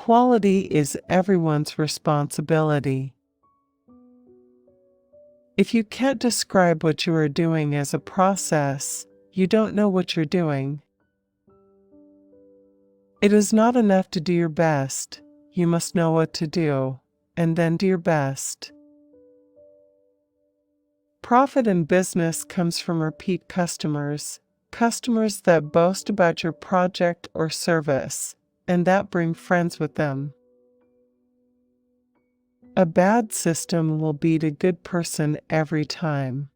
Quality is everyone's responsibility. If you can't describe what you are doing as a process, you don't know what you're doing. It is not enough to do your best. You must know what to do, and then do your best. Profit in business comes from repeat customers, customers that boast about your project or service, and that bring friends with them. A bad system will beat a good person every time.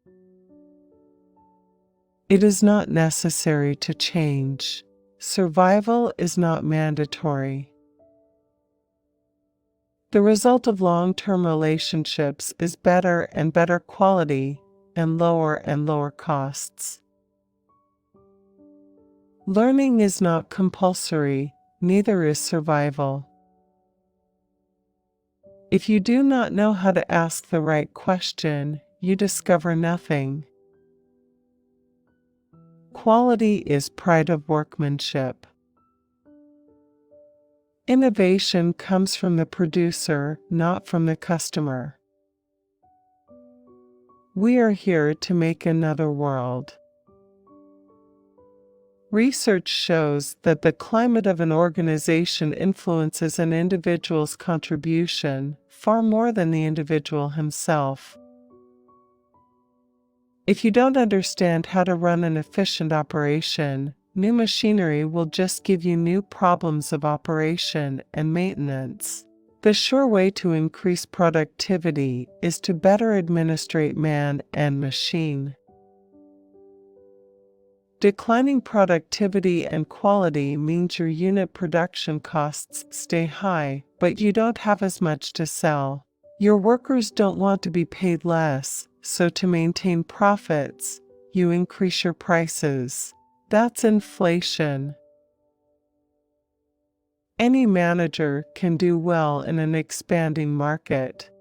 It is not necessary to change. Survival is not mandatory. The result of long-term relationships is better and better quality and lower costs. Learning is not compulsory, neither is survival. If you do not know how to ask the right question, you discover nothing. Quality is pride of workmanship. Innovation comes from the producer, not from the customer. We are here to make another world. Research shows that the climate of an organization influences an individual's contribution far more than the individual himself. If you don't understand how to run an efficient operation, new machinery will just give you new problems of operation and maintenance. The sure way to increase productivity is to better administrate man and machine. Declining productivity and quality means your unit production costs stay high, but you don't have as much to sell. Your workers don't want to be paid less, so to maintain profits, you increase your prices. That's inflation. Any manager can do well in an expanding market.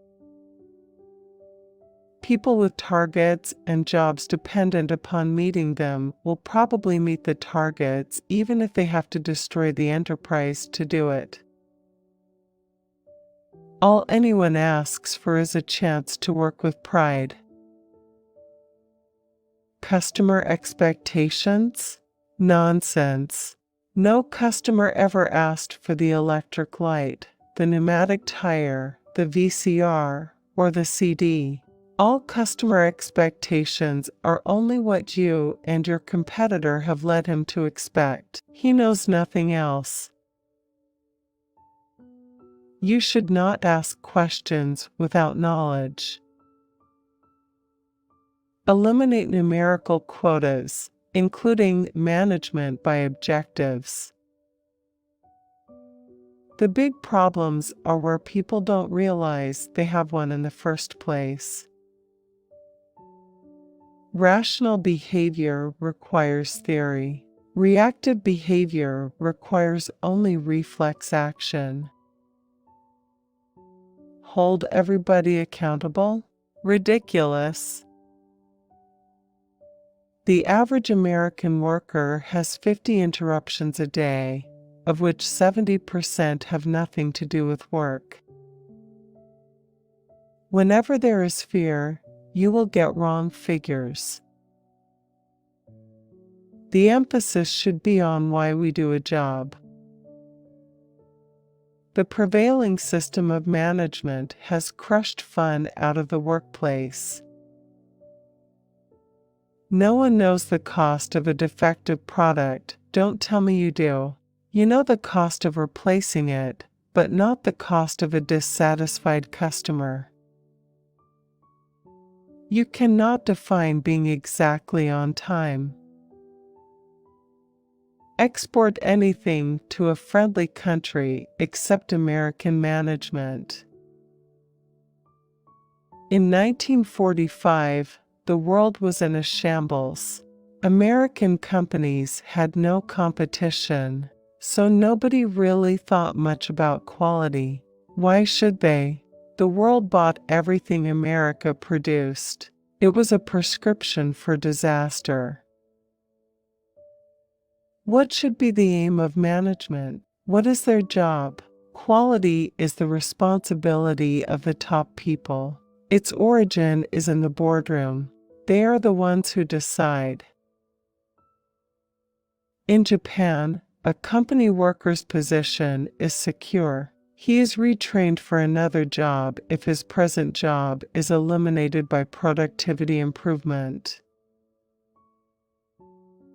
People with targets and jobs dependent upon meeting them will probably meet the targets even if they have to destroy the enterprise to do it. All anyone asks for is a chance to work with pride. Customer expectations? Nonsense. No customer ever asked for the electric light, the pneumatic tire, the VCR, or the CD. All customer expectations are only what you and your competitor have led him to expect. He knows nothing else. You should not ask questions without knowledge. Eliminate numerical quotas, including management by objectives. The big problems are where people don't realize they have one in the first place. Rational behavior requires theory. Reactive behavior requires only reflex action. Hold everybody accountable? Ridiculous. The average American worker has 50 interruptions a day, of which 70% have nothing to do with work. Whenever there is fear, you will get wrong figures. The emphasis should be on why we do a job. The prevailing system of management has crushed fun out of the workplace. No one knows the cost of a defective product. Don't tell me you do. You know the cost of replacing it, but not the cost of a dissatisfied customer. You cannot define being exactly on time. Export anything to a friendly country except American management. In 1945, the world was in a shambles. American companies had no competition, so nobody really thought much about quality. Why should they? The world bought everything America produced. It was a prescription for disaster. What should be the aim of management? What is their job? Quality is the responsibility of the top people. Its origin is in the boardroom. They are the ones who decide. In Japan, a company worker's position is secure. He is retrained for another job if his present job is eliminated by productivity improvement.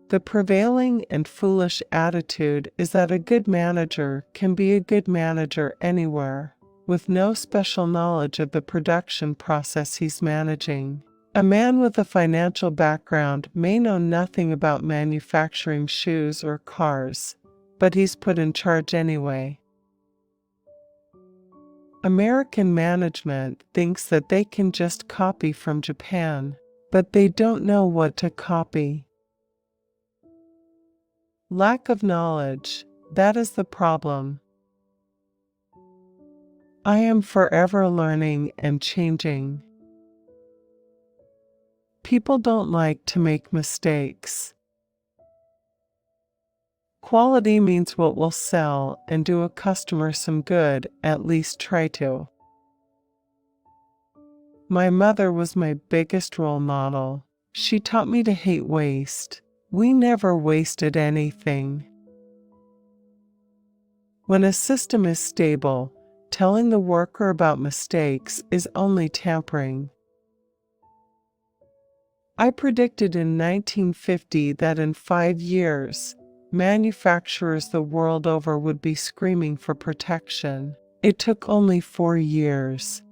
The prevailing and foolish attitude is that a good manager can be a good manager anywhere, with no special knowledge of the production process he's managing. A man with a financial background may know nothing about manufacturing shoes or cars, but he's put in charge anyway. American management thinks that they can just copy from Japan, but they don't know what to copy. Lack of knowledge, that is the problem. I am forever learning and changing. People don't like to make mistakes. Quality means what will sell and do a customer some good, at least try to. My mother was my biggest role model. She taught me to hate waste. We never wasted anything. When a system is stable, telling the worker about mistakes is only tampering. I predicted in 1950 that in 5 years, manufacturers the world over would be screaming for protection. It took only 4 years.